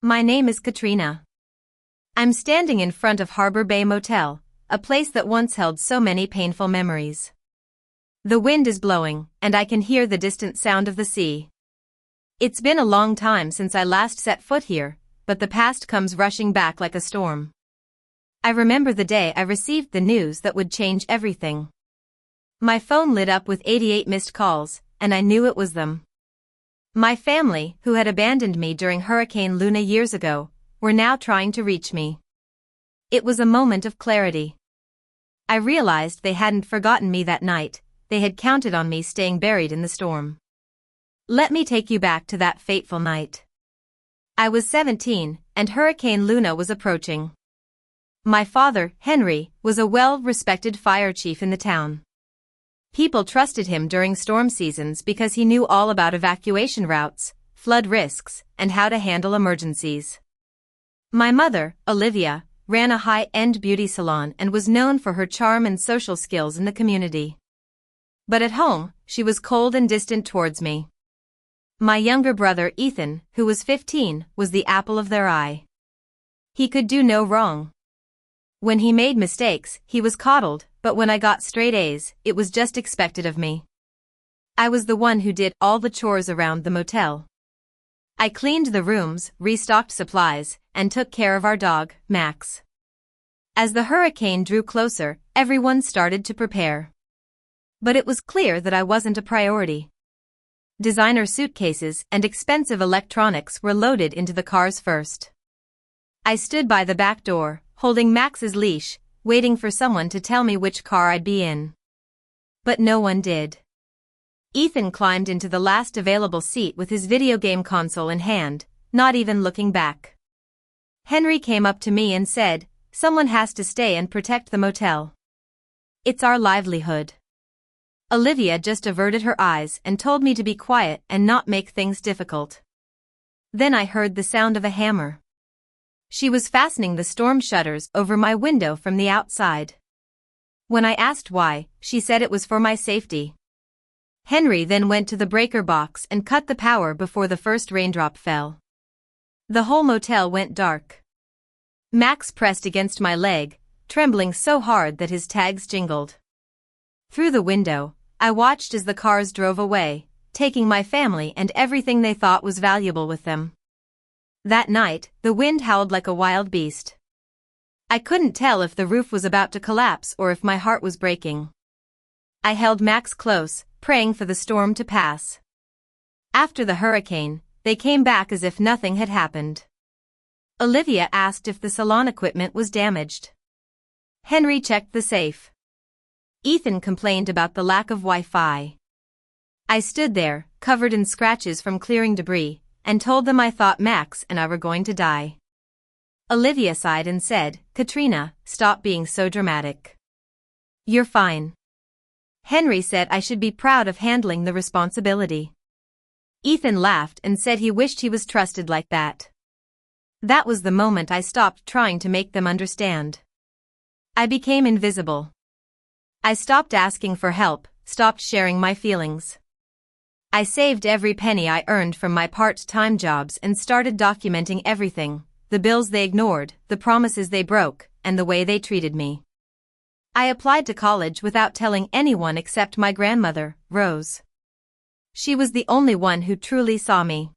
My name is Katrina. I'm standing in front of Harbor Bay Motel, a place that once held so many painful memories. The wind is blowing, and I can hear the distant sound of the sea. It's been a long time since I last set foot here, but the past comes rushing back like a storm. I remember the day I received the news that would change everything. My phone lit up with 88 missed calls, and I knew it was them. My family, who had abandoned me during Hurricane Luna years ago, were now trying to reach me. It was a moment of clarity. I realized they hadn't forgotten me that night, they had counted on me staying buried in the storm. Let me take you back to that fateful night. I was 17, and Hurricane Luna was approaching. My father, Henry, was a well-respected fire chief in the town. People trusted him during storm seasons because he knew all about evacuation routes, flood risks, and how to handle emergencies. My mother, Olivia, ran a high-end beauty salon and was known for her charm and social skills in the community. But at home, she was cold and distant towards me. My younger brother, Ethan, who was 15, was the apple of their eye. He could do no wrong. When he made mistakes, he was coddled, but when I got straight A's, it was just expected of me. I was the one who did all the chores around the motel. I cleaned the rooms, restocked supplies, and took care of our dog, Max. As the hurricane drew closer, everyone started to prepare. But it was clear that I wasn't a priority. Designer suitcases and expensive electronics were loaded into the cars first. I stood by the back door, holding Max's leash, waiting for someone to tell me which car I'd be in. But no one did. Ethan climbed into the last available seat with his video game console in hand, not even looking back. Henry came up to me and said, "Someone has to stay and protect the motel. It's our livelihood." Olivia just averted her eyes and told me to be quiet and not make things difficult. Then I heard the sound of a hammer. She was fastening the storm shutters over my window from the outside. When I asked why, she said it was for my safety. Henry then went to the breaker box and cut the power before the first raindrop fell. The whole motel went dark. Max pressed against my leg, trembling so hard that his tags jingled. Through the window, I watched as the cars drove away, taking my family and everything they thought was valuable with them. That night, the wind howled like a wild beast. I couldn't tell if the roof was about to collapse or if my heart was breaking. I held Max close, praying for the storm to pass. After the hurricane, they came back as if nothing had happened. Olivia asked if the salon equipment was damaged. Henry checked the safe. Ethan complained about the lack of Wi-Fi. I stood there, covered in scratches from clearing debris, and told them I thought Max and I were going to die. Olivia sighed and said, "Katrina, stop being so dramatic. You're fine." Henry said I should be proud of handling the responsibility. Ethan laughed and said he wished he was trusted like that. That was the moment I stopped trying to make them understand. I became invisible. I stopped asking for help, stopped sharing my feelings. I saved every penny I earned from my part-time jobs and started documenting everything, the bills they ignored, the promises they broke, and the way they treated me. I applied to college without telling anyone except my grandmother, Rose. She was the only one who truly saw me.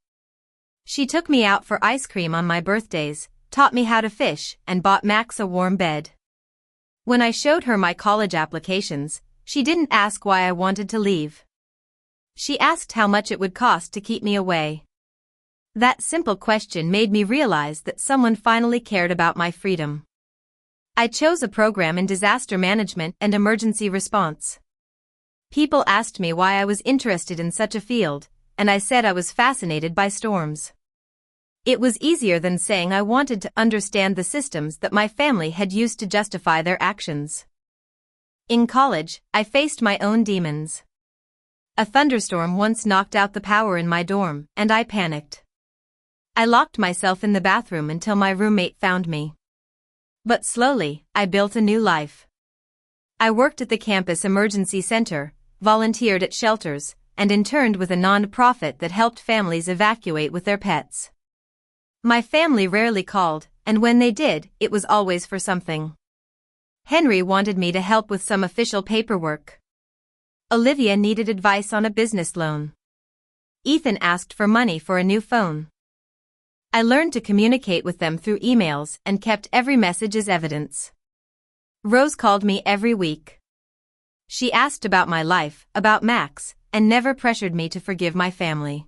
She took me out for ice cream on my birthdays, taught me how to fish, and bought Max a warm bed. When I showed her my college applications, she didn't ask why I wanted to leave. She asked how much it would cost to keep me away. That simple question made me realize that someone finally cared about my freedom. I chose a program in disaster management and emergency response. People asked me why I was interested in such a field, and I said I was fascinated by storms. It was easier than saying I wanted to understand the systems that my family had used to justify their actions. In college, I faced my own demons. A thunderstorm once knocked out the power in my dorm, and I panicked. I locked myself in the bathroom until my roommate found me. But slowly, I built a new life. I worked at the campus emergency center, volunteered at shelters, and interned with a non-profit that helped families evacuate with their pets. My family rarely called, and when they did, it was always for something. Henry wanted me to help with some official paperwork. Olivia needed advice on a business loan. Ethan asked for money for a new phone. I learned to communicate with them through emails and kept every message as evidence. Rose called me every week. She asked about my life, about Max, and never pressured me to forgive my family.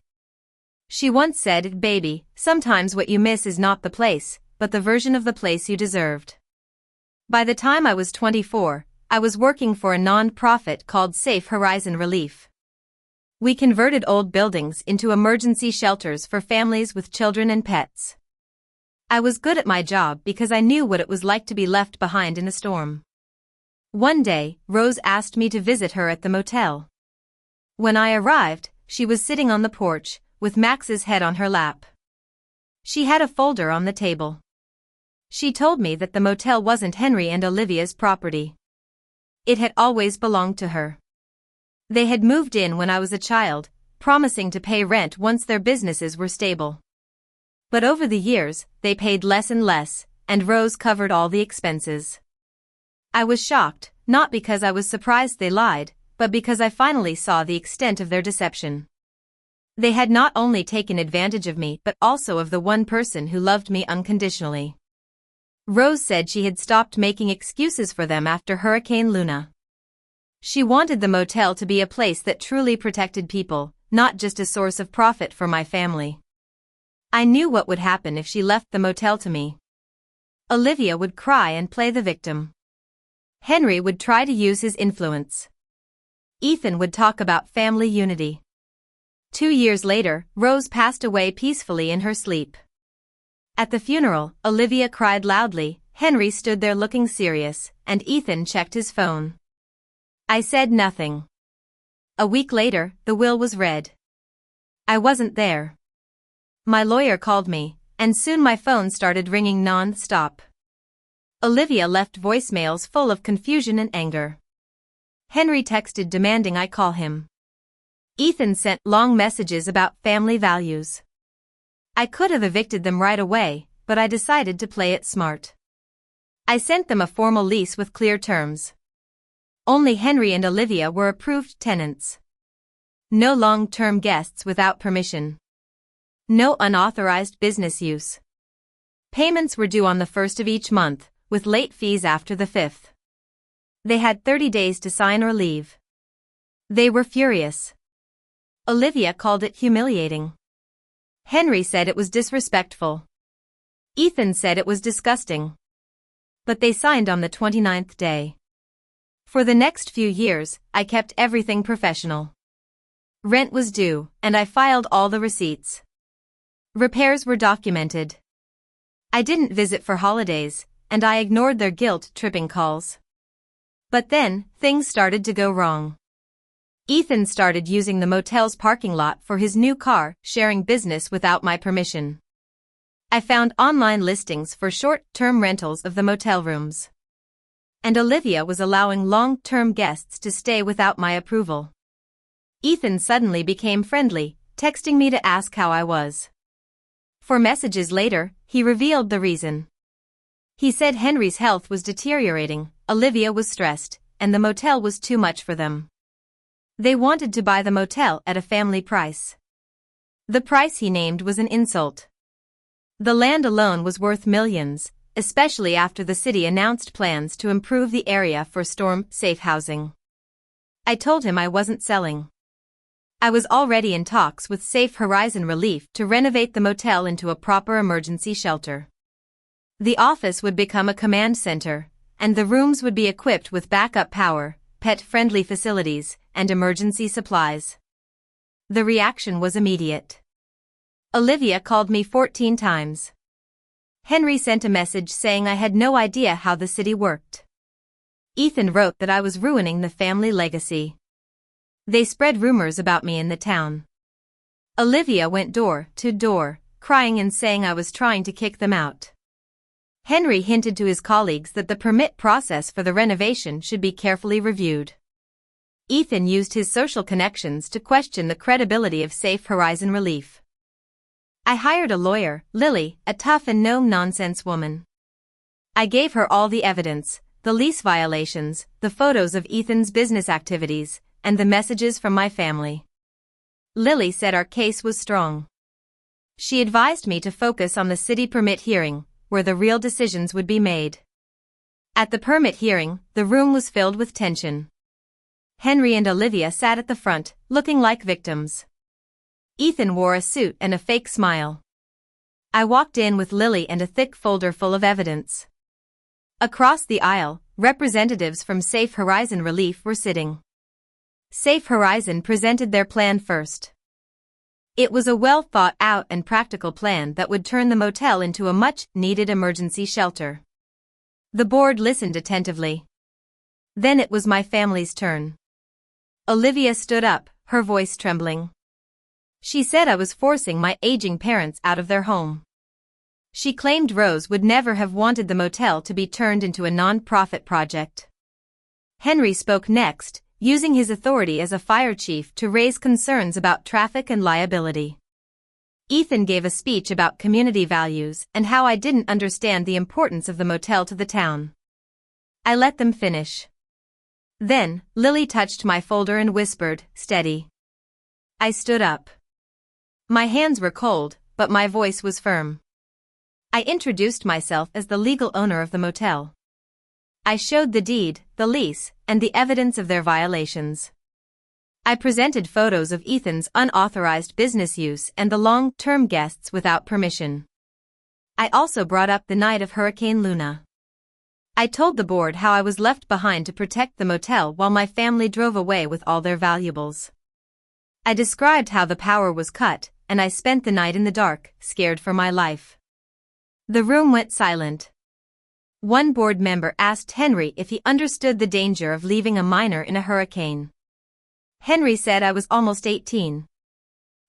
She once said, "Baby, sometimes what you miss is not the place, but the version of the place you deserved." By the time I was 24, I was working for a non-profit called Safe Horizon Relief. We converted old buildings into emergency shelters for families with children and pets. I was good at my job because I knew what it was like to be left behind in a storm. One day, Rose asked me to visit her at the motel. When I arrived, she was sitting on the porch, with Max's head on her lap. She had a folder on the table. She told me that the motel wasn't Henry and Olivia's property. It had always belonged to her. They had moved in when I was a child, promising to pay rent once their businesses were stable. But over the years, they paid less and less, and Rose covered all the expenses. I was shocked, not because I was surprised they lied, but because I finally saw the extent of their deception. They had not only taken advantage of me but also of the one person who loved me unconditionally. Rose said she had stopped making excuses for them after Hurricane Luna. She wanted the motel to be a place that truly protected people, not just a source of profit for my family. I knew what would happen if she left the motel to me. Olivia would cry and play the victim. Henry would try to use his influence. Ethan would talk about family unity. 2 years later, Rose passed away peacefully in her sleep. At the funeral, Olivia cried loudly, Henry stood there looking serious, and Ethan checked his phone. I said nothing. A week later, the will was read. I wasn't there. My lawyer called me, and soon my phone started ringing non-stop. Olivia left voicemails full of confusion and anger. Henry texted demanding I call him. Ethan sent long messages about family values. I could have evicted them right away, but I decided to play it smart. I sent them a formal lease with clear terms. Only Henry and Olivia were approved tenants. No long-term guests without permission. No unauthorized business use. Payments were due on the 1st of each month, with late fees after the 5th. They had 30 days to sign or leave. They were furious. Olivia called it humiliating. Henry said it was disrespectful. Ethan said it was disgusting. But they signed on the 29th day. For the next few years, I kept everything professional. Rent was due, and I filed all the receipts. Repairs were documented. I didn't visit for holidays, and I ignored their guilt-tripping calls. But then, things started to go wrong. Ethan started using the motel's parking lot for his new car, sharing business without my permission. I found online listings for short-term rentals of the motel rooms. And Olivia was allowing long-term guests to stay without my approval. Ethan suddenly became friendly, texting me to ask how I was. 4 messages later, he revealed the reason. He said Henry's health was deteriorating, Olivia was stressed, and the motel was too much for them. They wanted to buy the motel at a family price. The price he named was an insult. The land alone was worth millions, especially after the city announced plans to improve the area for storm-safe housing. I told him I wasn't selling. I was already in talks with Safe Horizon Relief to renovate the motel into a proper emergency shelter. The office would become a command center, and the rooms would be equipped with backup power, pet-friendly facilities, and emergency supplies. The reaction was immediate. Olivia called me 14 times. Henry sent a message saying I had no idea how the city worked. Ethan wrote that I was ruining the family legacy. They spread rumors about me in the town. Olivia went door to door, crying and saying I was trying to kick them out. Henry hinted to his colleagues that the permit process for the renovation should be carefully reviewed. Ethan used his social connections to question the credibility of Safe Horizon Relief. I hired a lawyer, Lily, a tough and no-nonsense woman. I gave her all the evidence, the lease violations, the photos of Ethan's business activities, and the messages from my family. Lily said our case was strong. She advised me to focus on the city permit hearing, where the real decisions would be made. At the permit hearing, the room was filled with tension. Henry and Olivia sat at the front, looking like victims. Ethan wore a suit and a fake smile. I walked in with Lily and a thick folder full of evidence. Across the aisle, representatives from Safe Horizon Relief were sitting. Safe Horizon presented their plan first. It was a well-thought-out and practical plan that would turn the motel into a much-needed emergency shelter. The board listened attentively. Then it was my family's turn. Olivia stood up, her voice trembling. She said I was forcing my aging parents out of their home. She claimed Rose would never have wanted the motel to be turned into a non-profit project. Henry spoke next, using his authority as a fire chief to raise concerns about traffic and liability. Ethan gave a speech about community values and how I didn't understand the importance of the motel to the town. I let them finish. Then, Lily touched my folder and whispered, "Steady." I stood up. My hands were cold, but my voice was firm. I introduced myself as the legal owner of the motel. I showed the deed, the lease, and the evidence of their violations. I presented photos of Ethan's unauthorized business use and the long-term guests without permission. I also brought up the night of Hurricane Luna. I told the board how I was left behind to protect the motel while my family drove away with all their valuables. I described how the power was cut, and I spent the night in the dark, scared for my life. The room went silent. One board member asked Henry if he understood the danger of leaving a minor in a hurricane. Henry said I was almost 18.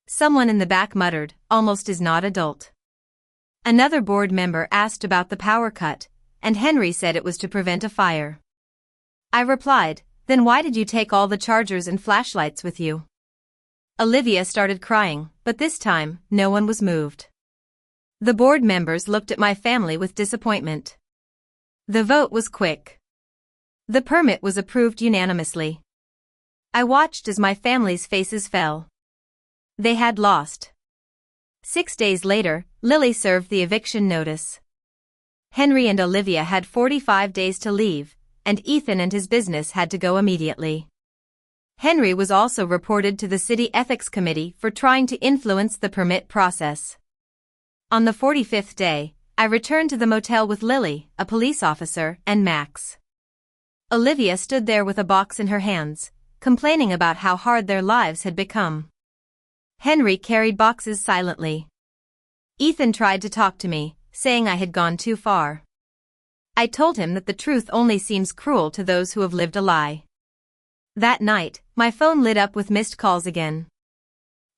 Someone in the back muttered, "Almost is not adult." Another board member asked about the power cut, and Henry said it was to prevent a fire. I replied, "Then why did you take all the chargers and flashlights with you?" Olivia started crying, but this time, no one was moved. The board members looked at my family with disappointment. The vote was quick. The permit was approved unanimously. I watched as my family's faces fell. They had lost. 6 days later, Lily served the eviction notice. Henry and Olivia had 45 days to leave, and Ethan and his business had to go immediately. Henry was also reported to the City Ethics Committee for trying to influence the permit process. On the 45th day, I returned to the motel with Lily, a police officer, and Max. Olivia stood there with a box in her hands, complaining about how hard their lives had become. Henry carried boxes silently. Ethan tried to talk to me, saying I had gone too far. I told him that the truth only seems cruel to those who have lived a lie. That night, my phone lit up with missed calls again.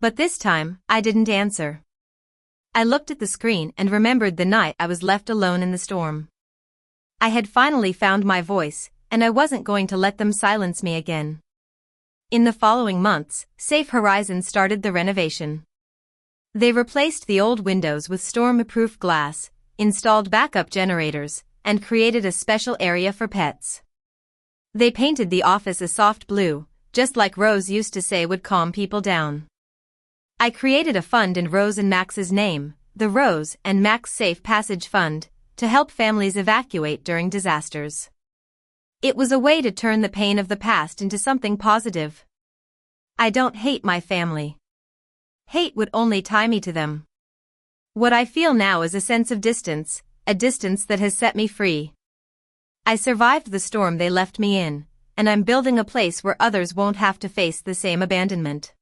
But this time, I didn't answer. I looked at the screen and remembered the night I was left alone in the storm. I had finally found my voice, and I wasn't going to let them silence me again. In the following months, Safe Horizon started the renovation. They replaced the old windows with storm-proof glass, installed backup generators, and created a special area for pets. They painted the office a soft blue, just like Rose used to say would calm people down. I created a fund in Rose and Max's name, the Rose and Max Safe Passage Fund, to help families evacuate during disasters. It was a way to turn the pain of the past into something positive. I don't hate my family. Hate would only tie me to them. What I feel now is a sense of distance, a distance that has set me free. I survived the storm they left me in, and I'm building a place where others won't have to face the same abandonment.